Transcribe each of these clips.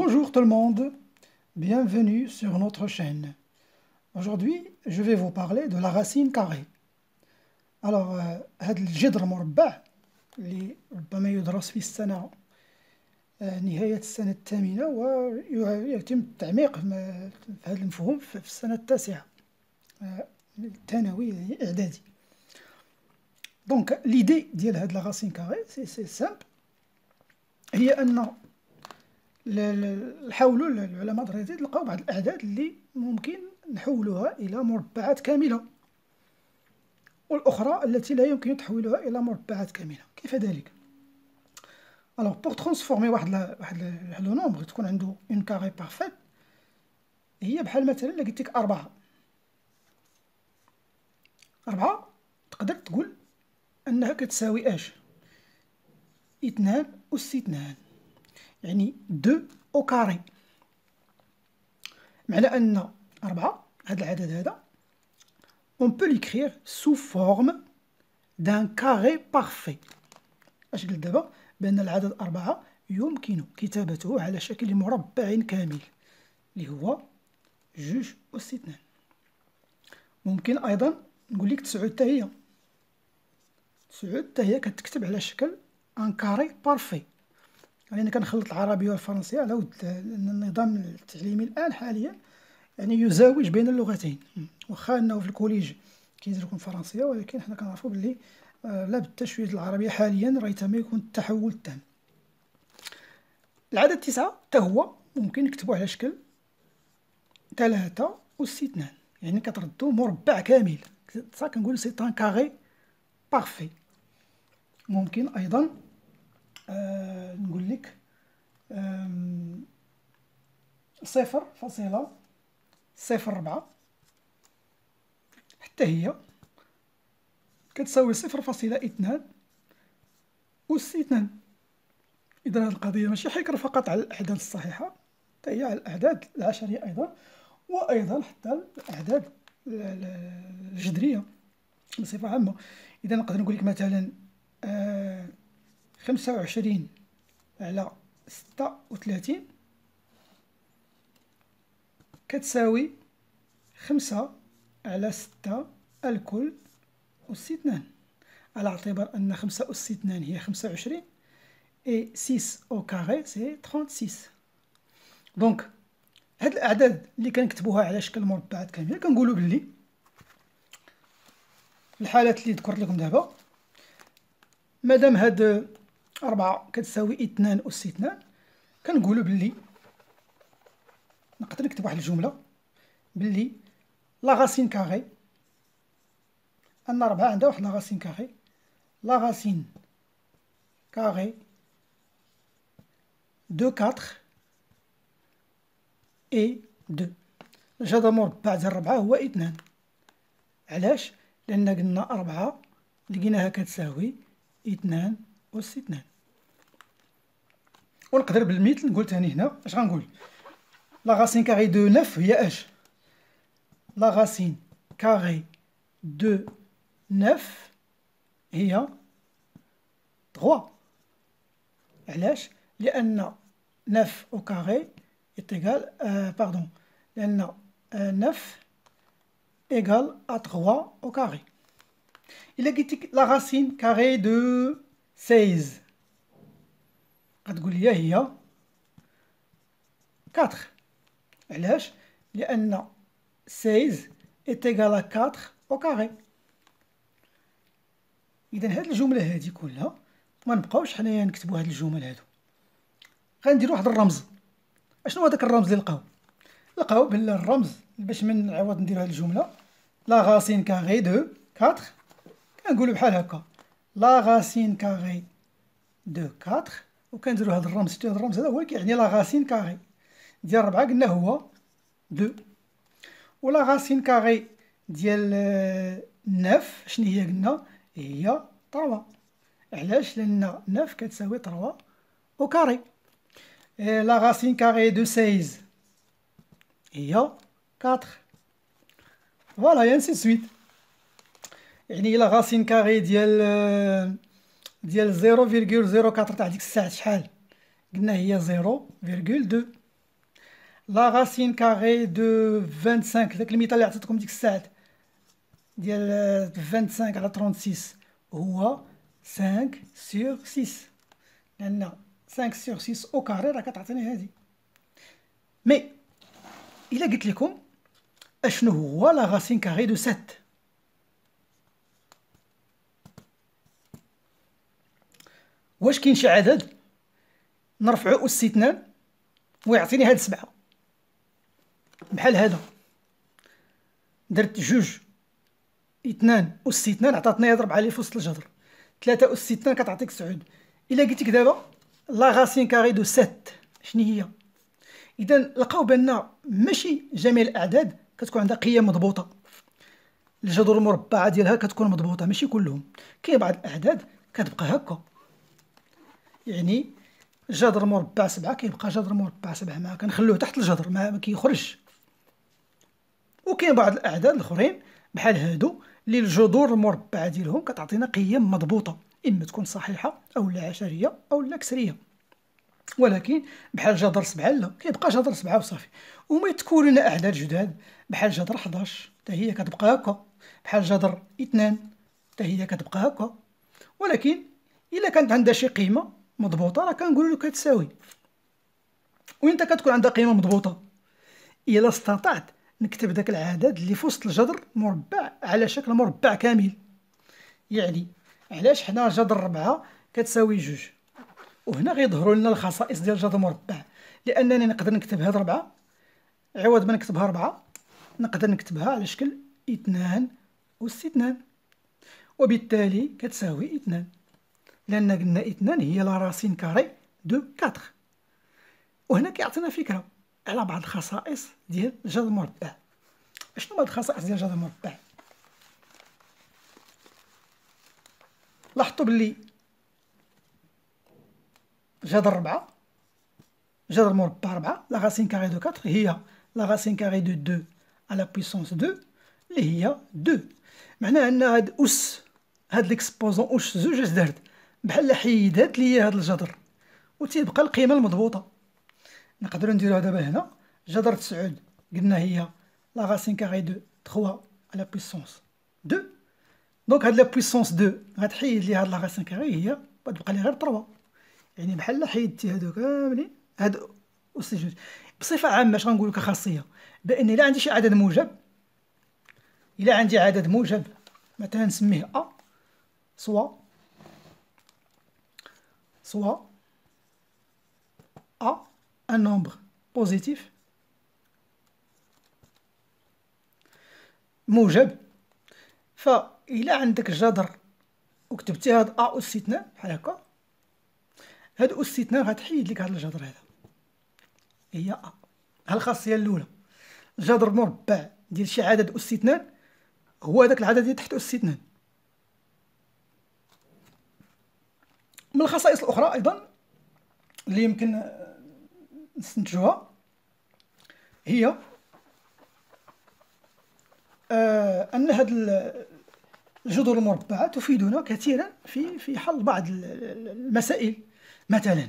Bonjour tout le monde, bienvenue sur notre chaîne. Aujourd'hui, je vais vous parler de la racine carrée. Alors, هذا الجذر مربع اللي ربما يدرس في السنة نهاية السنة الثامنة ويتم التعميق في هذا المفهوم في السنة التاسعة الثانوي إعدادي. دونك ليدي ديال هاد لا راسين كاري سي سامبل، هي أن نحاولوا العلماء الرياضيين لقاو بعض الأعداد اللي ممكن نحولوها إلى مربعات كاملة، والأخرى التي لا يمكن تحويلها إلى مربعات كاملة. كيف ذلك؟ Alors pour transformer واحد لو نومبر تكون عنده اون كاري بارفيت، هي بحال مثلا الا قلت لك أربعة تقدر تقول أنها كتساوي اش؟ 2 أس 2، يعني 2 أو كاري. معنى أن 4 هذا العدد هذا on peut l'écrire sous forme d'un carré parfait. اش قلت دابا؟ بأن العدد 4 يمكن كتابته على شكل مربع كامل اللي هو 2 أس 2. ممكن أيضا نقول لك 9 حتى هي، 9 حتى هي كتكتب على شكل ان كاري بارفي. يعني أنا كنخلط العربية والفرنسية على ود النظام التعليمي الآن حاليا يعني يزاوج بين اللغتين، واخا أنه في الكوليج كيدير لكم فرنسية، ولكن حنا كنعرفوا بلي لا بالتشويه العربية حاليا ريثما يكون التحول التام. العدد 9 حتى هو ممكن نكتبوه على شكل 3 أس 2، يعني كتردو مربع كامل، صح كنقول سي ان كاري بارفي. ممكن أيضا نقول لك 0.04 حتى هي كتساوي 0.2 أس 2. إذا هذه القضية ماشي حكر فقط على الأعداد الصحيحة، حتى هي على الأعداد العشرية أيضا، وأيضا حتى الأعداد الجذرية بصفة عامة. إذا نقدر نقول لك مثلا 25 على 36 كتساوي 5 على 6 الكل أس 2، على اعتبار أن 5 أس 2 هي 25 et 6 au carré c'est 36. دونك هاد الأعداد اللي كنكتبوها على شكل مربعات كاملة كنقولوا بلي في الحالات اللي ذكرت لكم دابا، مادام هاد 4 كتساوي 2 أس 2، كنقولوا بلي نقدر نكتب واحد الجملة بلي لا راسين كاري، أن 4 عندها واحد لا راسين كاري، لا راسين كاري دو 4 اي 2. هذا مربع ديال 4 هو 2. علاش؟ لأن قلنا 4 لقيناها كتساوي 2 أس 2. ونقدر بالمثل نقول ثاني هنا اش غنقول؟ لا راسين كاري دو 9 هي اش؟ لا راسين كاري دو 9 هي 3. علاش؟ لأن 9 أو كاري إيكال باردون، لأن 9 إيكال أ 3 أو كاري. إلا قلتلك لا راسين كاري دو 16 غتقول لي هي 4. علاش؟ لأن 16 est égal à 4 au carré. إذا هاد الجملة هادي كلها ما نبقاوش حنايا نكتبو هاد الجمل هادو، غنديرو واحد الرمز. اشنو هداك الرمز اللي لقاو بلي الرمز باش من نعوض ندير هاد الجملة لا راسين كاري دو 4، كنقولو بحال هكا لا راسين كاري دو 4، وكنديرو هاد الرمز. شتو هاد الرمز هذا؟ هو كيعني لا راسين كاري ديال 4 قلنا هو 2، ولا راسين كاري ديال 9 شنو هي؟ قلنا هي 3. علاش؟ لأن 9 كتساوي 3 أو كاري. لا راسين كاري دو 16 هي 4. فوالا يا انسي سويت. يعني لا راسين كاري ديال 0.04 تاع ديك الساعة شحال؟ قلنا هي 0.2. لا غاسين كاري دو 25 داك المثال اللي عطيتكم ديك الساعات ديال 25 على 36 هو 5 سور 6 لأن 5 سور 6 أو كاري راه كتعطيني هادي. مي إلا قلت لكم أشنو هو لا غاسين كاري دو 7 واش كاين شي عدد نرفعو أس 2 ويعطيني هاد 7 بحال هذا درت 2 أس 2 عطاتني هاد 4 اللي في وسط الجذر 3 أس 2 كتعطيك 9. إلا قلت لك دابا لا غاسين كاري دو 7 شنو هي؟ إذا لقاو بأن ماشي جميع الأعداد كتكون عندها قيم مضبوطة، الجذور المربعة ديالها كتكون مضبوطة ماشي كلهم، كاين بعض الأعداد كتبقى هكا، يعني جذر مربع 7 كيبقى جذر مربع 7 ما كنخلوه تحت الجذر ما كيخرجش. وكاين بعض الأعداد الآخرين بحال هادو اللي الجذور المربعة ديالهم كتعطينا قيم مضبوطة، إما تكون صحيحة أو لا عشرية أو لا كسرية. ولكن بحال جذر 7 لا كيبقى جذر 7 وصافي. وما تكون لنا أعداد جداد بحال جذر 11 حتى هي كتبقى هكا، بحال جذر 2 حتى هي كتبقى هكا. ولكن إلا كانت عندها شي قيمة مضبوطة راه كنقولوا له كتساوي. وإمتى كتكون عندها قيمة مضبوطة؟ إلا استطعت نكتب داك العدد اللي في وسط الجذر مربع على شكل مربع كامل. يعني علاش حنا جذر 4 كتساوي 2 وهنا غيظهروا لنا الخصائص ديال جذر مربع، لأنني نقدر نكتب هاد 4 عوض ما نكتبها 4 نقدر نكتبها على شكل 2 أس 2، وبالتالي كتساوي 2 لأن قلنا 2 هي لا راسين كاري دو 4. وهنا كيعطينا فكرة على بعض الخصائص ديال الجذر المربع. شنو هاد الخصائص ديال الجذر المربع؟ لاحظتوا بلي جذر 4 جذر مربع 4 لا راسين كاري دو 4 هي لا راسين كاري دو 2 على بويسونس 2 اللي هي 2. معناها أن هاد أس هاد ليكسبوزون أس 2 اش دارت؟ بحال حيدات ليا هاد الجذر وتيبقى القيمة المضبوطة. نقدروا نديروها دابا هنا جذر 9 قلنا هي لا راسين كاري دو 3 على بويسونس 2، دونك هاد لا بويسونس 2 غتحيد لي هاد لا راسين كاري هي غتبقى لي غير 3، يعني بحال حيدتي هادو كاملين هاد أس 2. بصفة عامة اش غنقولو كخاصية؟ بأن إلا عندي شي عدد موجب، إلا عندي عدد موجب مثلا نسميه أ سوا A un nombre positif موجب، فإلا عندك جذر وكتبتي هاد أ أس 2 بحال هكا، هاد أس 2 غتحيد لك هاد الجذر هذا هي أ. ها الخاصية الأولى، جذر مربع ديال شي عدد أس 2 هو هذاك العدد اللي تحت أس 2. من الخصائص الأخرى أيضا اللي يمكن نستنتجوها هي أن هاد الجذور المربعة تفيدنا كثيرا في حل بعض المسائل. مثلا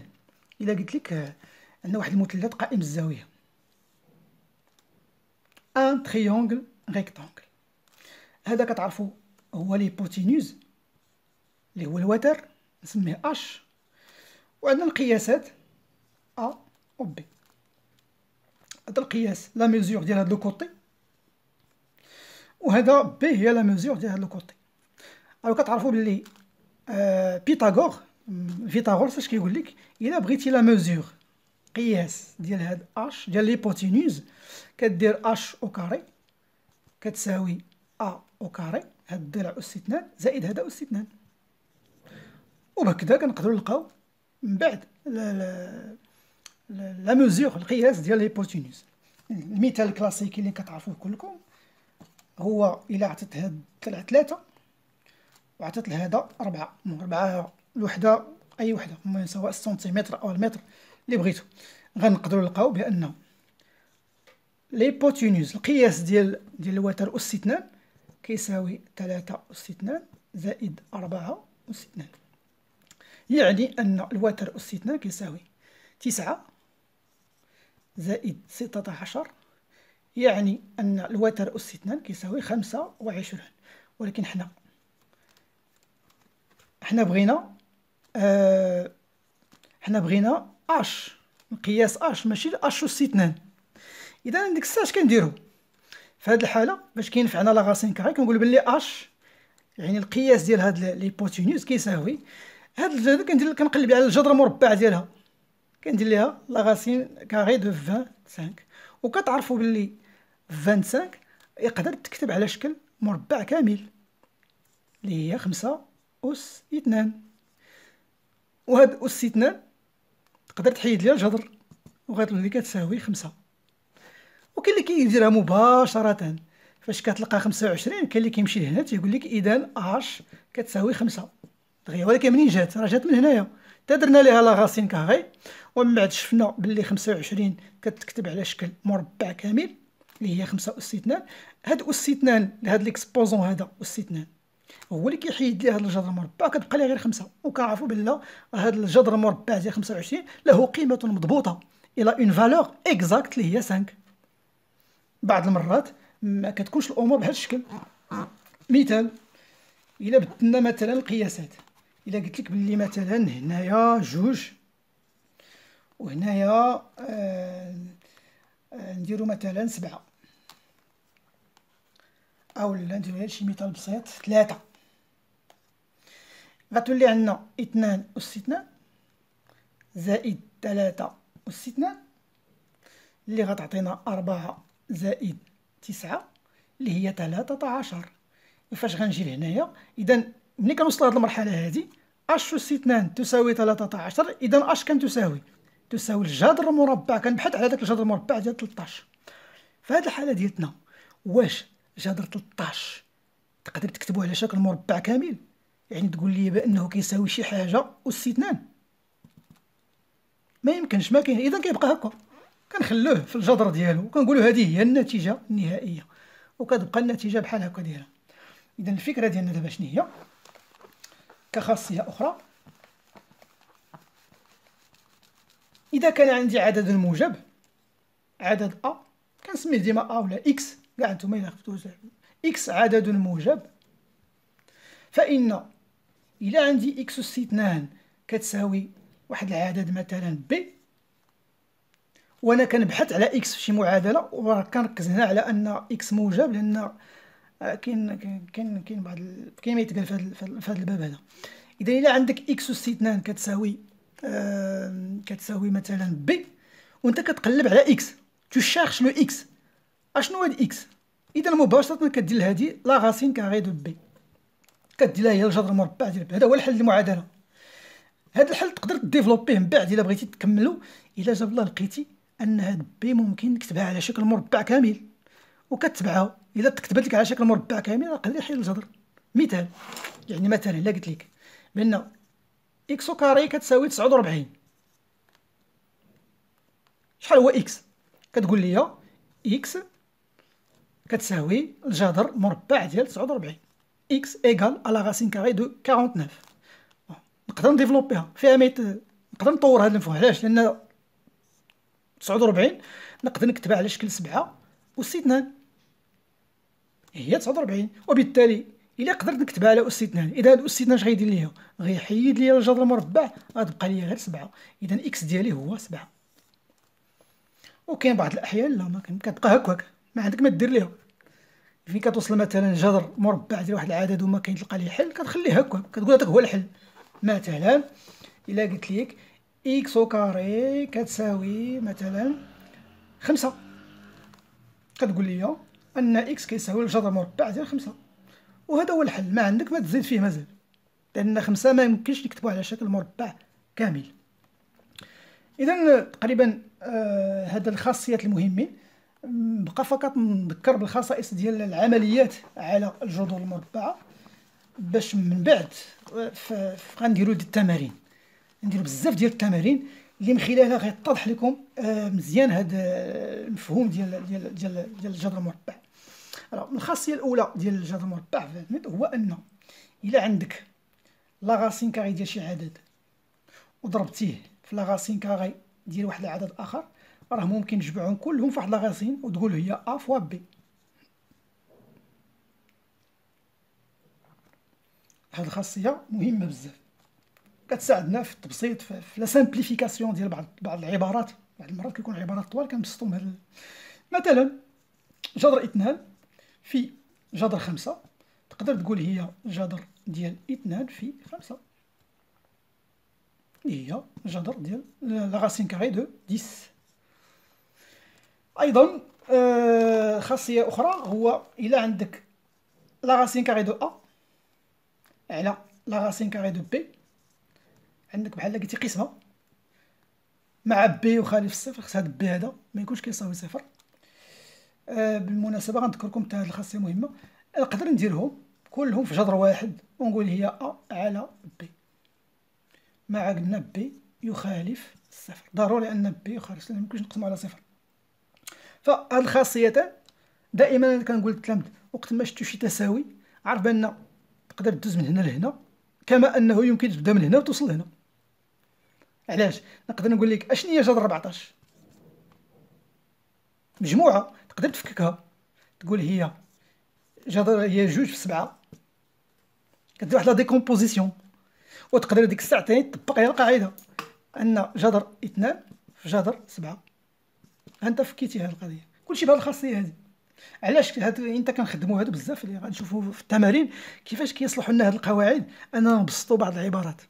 إلا قلت لك عندنا واحد المثلث قائم الزاوية ان تريونغل ريكتانغل، هذا كتعرفوا هو ليبوتينوز اللي هو الوتر نسميه اش، وعندنا القياسات ا و بي. هذا القياس لا ميزور ديال هاد لو كوتي، وهذا بي هي لا ميزور ديال هاد لو كوتي. راه كتعرفوا بلي فيثاغورس اش كيقول لك؟ الا بغيتي لا ميزور قياس ديال هاد اش ديال ليبوتينوز كدير اش او كاري كتساوي ا او كاري هاد الضلع اس 2 زائد هذا اس 2، وبهكذا كنقدروا نلقاو من بعد لا ميزور القياس ديال ليبوتينوز. المثال الكلاسيكي اللي كتعرفوه كلكم هو إلا عطيت هاد الضلع 3 وعطيت لهذا 4 الوحدة أي وحدة سواء السنتيمتر أو المتر اللي بغيتو، غنقدروا نلقاو بأن ليبوتينوز القياس ديال الوتر أس 2 كيساوي 3 أس 2 زائد 4 أس 2، يعني أن الوتر أس 2 كيساوي 9 زائد 16، يعني أن الوتر أس 2 كيساوي 25. ولكن حنا بغينا اش، مقياس اش ماشي اش أس 2. إذا ديك الساعة اش كنديرو في هذه الحالة باش كينفعنا لا غاسين كاري؟ كنقول بلي اش يعني القياس ديال هاد ليبوتينيوس كيساوي هاد الجذر، كنقلب على الجذر المربع ديالها، كندير ليها لا غاسين كاري دو 25. وكتعرفوا بلي 25 يقدر تكتب على شكل مربع كامل اللي هي 5 أس 2. وهاد أس 2 تقدر تحيد ليها الجذر وغتولي كتساوي 5. وكاين اللي كيديرها مباشرة، فاش كتلقى 25 كاين اللي كيمشي لهنا تيقول لك إذا اش كتساوي 5 دغيا. ولكن منين جات؟ راه جات من هنايا، درنا ليها لا غاسين كاري ومن بعد شفنا بلي 25 كتكتب على شكل مربع كامل اللي هي 5 أس 2. هاد أس 2 لهاد ليكسبوزون هذا أس 2 هو اللي كيحيد ليه هاد الجذر المربع، كتبقى ليه غير 5. وكنعرفوا بلا هاد الجذر المربع ديال 25 له قيمة مضبوطة الى اون فالور اكزاكت اللي هي 5. بعض المرات ما كتكونش الامور بهذا الشكل. مثال، الا بدلنا مثلا القياسات، الا قلت لك بلي مثلا هنايا 2 وهنايا نديرو مثلا 7، او لا نديرو شي مثال بسيط 3، غتولي عندنا 2 أس 2 زائد 3 أس 2 اللي غتعطينا 4 زائد 9 اللي هي 13. وفاش غنجي لهنايا اذا ملي كنوصلوا لهاد المرحله هذه اش أس 2 تساوي 13، اذا اش كم تساوي الجذر المربع. كنبحث على داك الجذر المربع ديال 13. في هذه الحاله ديالتنا واش جذر 13 تقدر تكتبوه على شكل مربع كامل؟ يعني تقول لي بانه كيساوي شي حاجه أس 2؟ ما يمكنش، ما كاين. اذا كيبقى هكا، كنخلوه في الجذر ديالو وكنقولوا هذه هي النتيجه النهائيه، وكتبقى النتيجه بحال هكا دايره. اذا الفكره ديالنا دابا شنو هي؟ كخاصيه اخرى، اذا كان عندي عدد موجب، عدد ا كنسميه ديما ا ولا اكس، كاع نتوما الا خفتوه اكس عدد موجب، فان الى عندي اكس أس 2 كتساوي واحد العدد مثلا بي، وانا كنبحث على اكس في شي معادله، وكنركز هنا على ان اكس موجب لان كاين بعض كاين ما يتقال في هذا الباب هذا. اذا الى عندك اكس أس 2 كتساوي مثلا بي، وانت كتقلب على اكس، تو شيرش لو اكس، اشنو هاد اكس؟ اذا مباشره كدير لهادي لا غاسين كاري دو بي، كدير لها هي الجذر المربع ديال بي. هذا هو الحل المعادله. هذا الحل تقدر ديفلوبيه من بعد الا بغيتي تكملو، الا جاب الله لقيتي ان هاد بي ممكن نكتبها على شكل مربع كامل وكتبعها. الا تكتبت لك على شكل مربع كامل غادي يحل الجذر. مثال، يعني مثلا الا قلت لك بان اكس كاري كتساوي 49، شحال هو اكس؟ كتقول لي اكس كتساوي الجذر مربع ديال 49، اكس ايكال لا غاسين كاري دو 49. نقدر نديفلوبيها فيها نقدر نطور هاد المفهوم. علاش؟ لان 49 نقدر نكتبها على شكل 7 أس 2 هي 49، وبالتالي الا قدرت نكتبها على أس 2، اذا هاد أس 2 اش غيدير ليا؟ غيحيد ليا الجذر المربع، غتبقى ليا غير 7. اذا اكس ديالي هو 7. وكاين بعض الاحيان لا، ما كتبقى هكاك، ما عندك ما دير ليها. فين كتوصل مثلا جذر مربع ديال واحد العدد وما كيتلقى ليه حل، كتخليه هكاك، كتقول هذاك هو الحل. مثلا الا قلت لك اكس كاري كتساوي مثلا 5، كتقول لي ان اكس كيساوي الجذر المربع ديال 5، وهذا هو الحل. ما عندك ما تزيد فيه مازال، لان 5 ما يمكنش نكتبوه على شكل مربع كامل. اذا تقريبا هذا الخاصيات المهمين. بقى فقط نذكر بالخصائص ديال العمليات على الجذور المربعه، باش من بعد غنديروا دي التمارين، نديروا بزاف ديال التمارين اللي من خلالها غيتضح لكم مزيان هذا المفهوم ديال الجذر المربع. الخاصيه الاولى ديال الجذر المربع هو ان الا عندك لا غاسين كاري ديال شي عدد وضربتيه في لا غاسين كاري ديال واحد العدد اخر، راه ممكن تجمعهم كلهم في واحد لاغاسين وتقول هي ا فوا بي. هاد الخاصيه مهمه بزاف، كتساعدنا في التبسيط في لا سامبليفيكاسيون ديال بعض العبارات. بعض المرات كيكون عبارات طوال كنبسطهم بهاد مثلا جذر 2 في جذر 5 تقدر تقول هي جذر ديال 2 في 5 اللي هي جذر ديال لا راسين كاري دو 10. ايضا خاصيه اخرى هو الا عندك لا راسين كاري دو ا على لا راسين كاري دو بي، عندك بحال قلتي قسمه مع بي يخالف الصفر، خص هاد بي هذا ما يكونش كيساوي صفر. بالمناسبه غنذكركم حتى هاد الخاصيه مهمه، نقدر نديرهم كلهم في جذر واحد ونقول هي ا على بي، مع قلنا بي يخالف الصفر، ضروري ان بي يخالف، ما يمكنش نقسمو على صفر. فهاد الخاصيتين دائما انا كنقول للتلاميذ وقت ما شفتوا شي تساوي عرف بان تقدر تدوز من هنا لهنا، كما انه يمكن تبدا من هنا وتوصل لهنا. علاش؟ نقدر نقول لك اشنو هي جذر 14 مجموعه، تقدر تفككها تقول هي جذر هي 2 في 7، كدير واحد لا ديكومبوزيسيون، وتقدر ديك الساعه ثاني تطبق على القاعده ان جذر 2 في جذر 7. انت فكيتي هذه القضيه كلشي بهذه الخاصيه هذه. علاش هاد انت كنخدموا هادو بزاف اللي غنشوفوا في التمارين كيفاش كيصلحوا لنا هاد القواعد اننا نبسطوا بعض العبارات.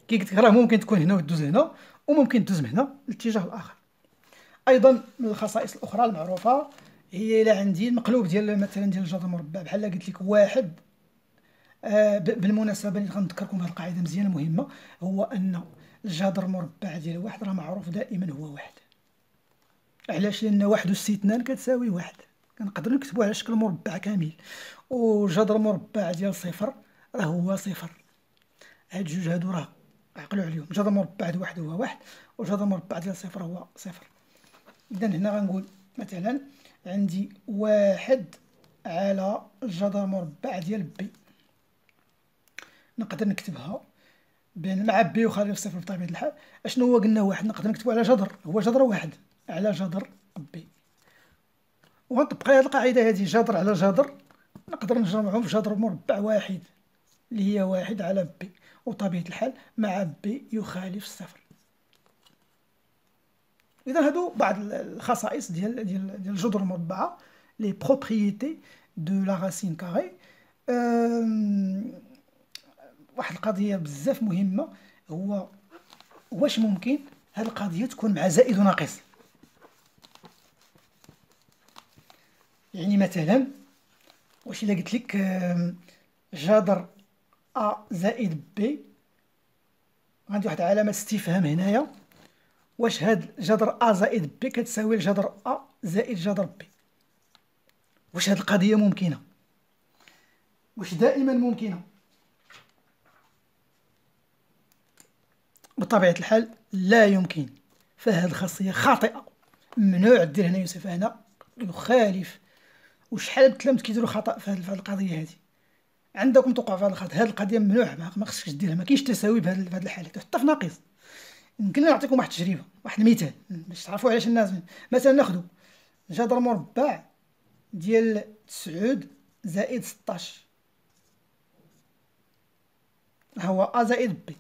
كي قلت لك راه ممكن تكون هنا ودوز هنا وممكن تدوز من هنا للاتجاه الاخر. ايضا من الخصائص الاخرى المعروفه هي الى عندي المقلوب ديال مثلا ديال الجذر المربع، بحال قلت لك واحد. بالمناسبه اللي غنذكركم بهذه القاعده مزيانه مهمه، هو ان الجذر المربع ديال واحد راه معروف دائما هو واحد. علاش؟ لان واحد أس 2 كتساوي واحد، كنقدروا نكتبوه على شكل مربع كامل، وجذر مربع ديال صفر راه هو صفر. هاد جوج هادو راه عقلوا عليهم، جذر مربع ديال واحد هو واحد وجذر مربع ديال صفر هو صفر. اذا هنا غنقول مثلا عندي واحد على جذر مربع ديال بي، نقدر نكتبها بين مع بي يخالف صفر بطبيعة الحال. اشنو هو قلنا واحد، نقدر نكتبو على جذر، هو جذر واحد على جذر بي، وغنطبق هذه القاعدة هذه جذر على جذر نقدر نجمعهم في جذر مربع واحد اللي هي واحد على بي، وطبيعة الحال مع بي يخالف الصفر. إذا هادو بعض الخصائص ديال الجذور المربعة، لي بروبريتي دو لا راسين كاري. واحد القضية بزاف مهمة، هو واش ممكن هاد القضية تكون مع زائد وناقص؟ يعني مثلا واش الا قلت لك جذر ا زائد بي، غندير واحد علامة استفهام هنايا، واش هاد جذر ا زائد بي كتساوي الجذر ا زائد جذر بي؟ واش هاد القضية ممكنة؟ واش دائما ممكنة؟ بطبيعة الحال لا يمكن، فهاد الخاصية خاطئة، ممنوع دير هنا يوسف، هنا يخالف. وشحال من التلاميذ كيديروا خطأ في هاد القضية هادي، عندكم توقع في هاد الخطأ. هاد القضية ممنوع، ما خصكش ديرها، ما كاينش تساوي بهاد الحالات حتى في ناقص. يمكن نعطيكم واحد التجربة، واحد المثال باش تعرفوا علاش الناس. مثلا ناخدو جذر مربع ديال 9 زائد 16، ها هو ا زائد بي،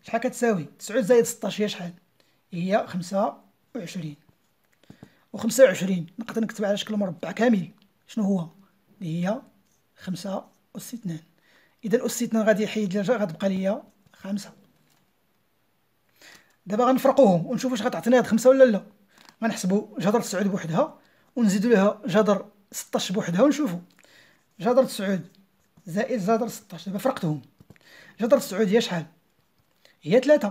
شحال كتساوي 9 زائد 16 هي شحال؟ هي 25. و25 نقدر نكتب على شكل مربع كامل، شنو هو؟ اللي هي 5 أس 2. إذا أس 2 غادي يحيد لي غتبقى لي 5. دابا غنفرقوهم ونشوف واش غتعطينا هاد 5 ولا لا. غنحسبوا جذر 9 بوحدها ونزيدوا ليها جذر 16 بوحدها ونشوفوا. جذر 9 زائد جذر 16، دابا فرقتهم. جذر 9 هي شحال؟ هي 3،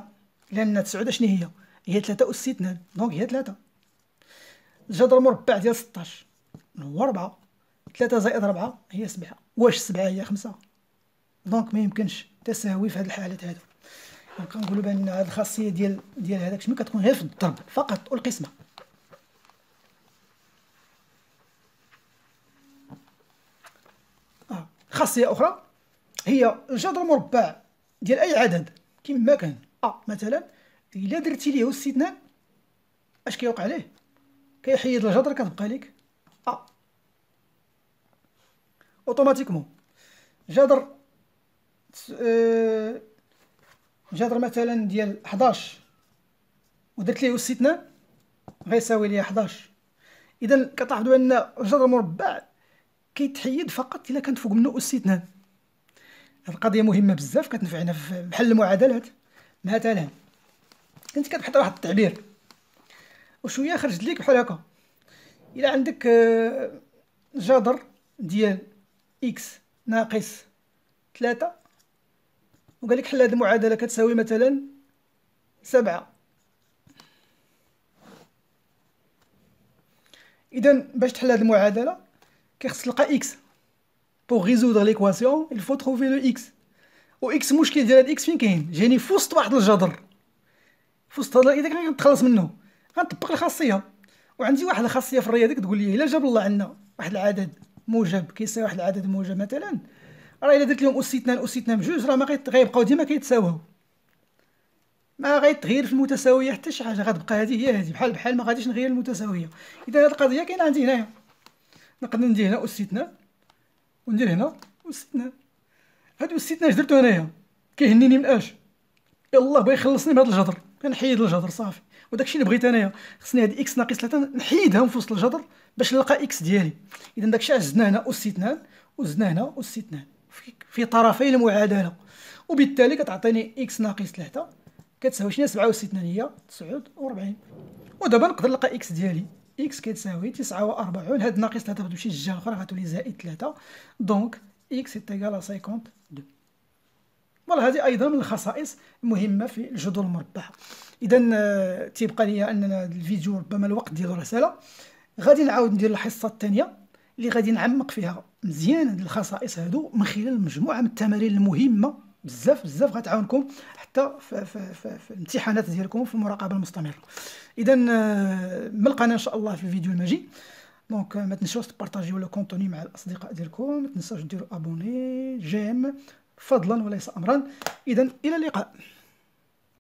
لأن 9 اشني هي؟ هي 3 أس 2، دونك هي 3. الجذر المربع ديال 16 هو 4، 3 زائد 4 هي 7. واش 7 هي 5؟ دونك ما يمكنش تساوي في هاد الحالات هادو. كنقولوا بان هاد الخاصيه ديال هذاك الشيء كتكون غير في الضرب فقط والقسمه. خاصيه اخرى هي الجذر المربع ديال اي عدد كما كان. مثلا الا درتي ليه أس 2 اش كيوقع ليه؟ كيحيد الجذر كتبقى لك ا اوتوماتيكمون. جذر جذر مثلا ديال 11 ودرت ليه أس 2 غيساوي لي 11. اذا كتلاحظوا ان الجذر المربع كيتحيد فقط الا كانت فوق منه أس 2. هذه القضيه مهمه بزاف كتنفعنا في حل المعادلات. مثلا انت كتبحث واحد التعبير وشويه خرجت لك بحال هكا، الا عندك جذر ديال اكس ناقص 3 وقال لك حل هذه المعادله كتساوي مثلا 7. اذا باش تحل هذه المعادله كيخص تلقى اكس. بوغ ريزودر ليكواسيون il faut trouver لو اكس. و اكس المشكل ديال هاد اكس فين كاين؟ جاني في وسط واحد الجذر، في وسط هذا. اذا كان كنتخلص منه غنطبق الخاصيه، وعندي واحد الخاصيه في الرياضه كتقول لي الا جاب الله عندنا واحد العدد موجب كيساوي واحد العدد موجب مثلا، راه الا درت لهم أس 2 أس 2 بجوج راه ما غيبقاو ديما كيتساواو، ما غيتغير في المتساويه حتى شي حاجه، غتبقى هذه هي هذه بحال بحال ما غاديش نغير المتساويه. اذا هذه القضيه كاينه عندي هنايا، نقدر ندير هنا أس 2 وندير هنا أس 2. هاد أس 2 اش درتو هنايا؟ كيهنيني من اش؟ يلاه بغا يخلصني من هاد الجذر، كنحيد الجذر صافي. وداكشي اللي بغيت انايا، خصني هاد اكس ناقص 3 نحيدها من وسط الجذر باش نلقى اكس ديالي. اذا داكشي علاش زدنا هنا أس 2 وزدنا هنا أس 2 في طرفي المعادله، وبالتالي كتعطيني اكس ناقص 3 كتساوي شنو؟ 7 أس 2 هي 49. ودابا نقدر نلقى اكس ديالي، اكس كتساوي 49. هاد ناقص 3 غتمشي للجهه الاخرى غتولي زائد 3، دونك اكس ايكال 52. فوالا هذه ايضا من الخصائص المهمه في الجذور المربعه. اذا تيبقى لي اننا الفيديو ربما الوقت ديالو رساله، غادي نعاود ندير الحصه الثانيه اللي غادي نعمق فيها مزيان هاد الخصائص هادو من خلال مجموعه من التمارين المهمه بزاف بزاف غتعاونكم حتى في الامتحانات ديالكم في المراقبه المستمره. اذا ملقانا ان شاء الله في الفيديو المجي. دونك ما تنساوش تبارطاجيو لو كونتوني مع الاصدقاء ديالكم، ما تنساوش ديروا ابوني جيم فضلا وليس امرا. اذا الى اللقاء.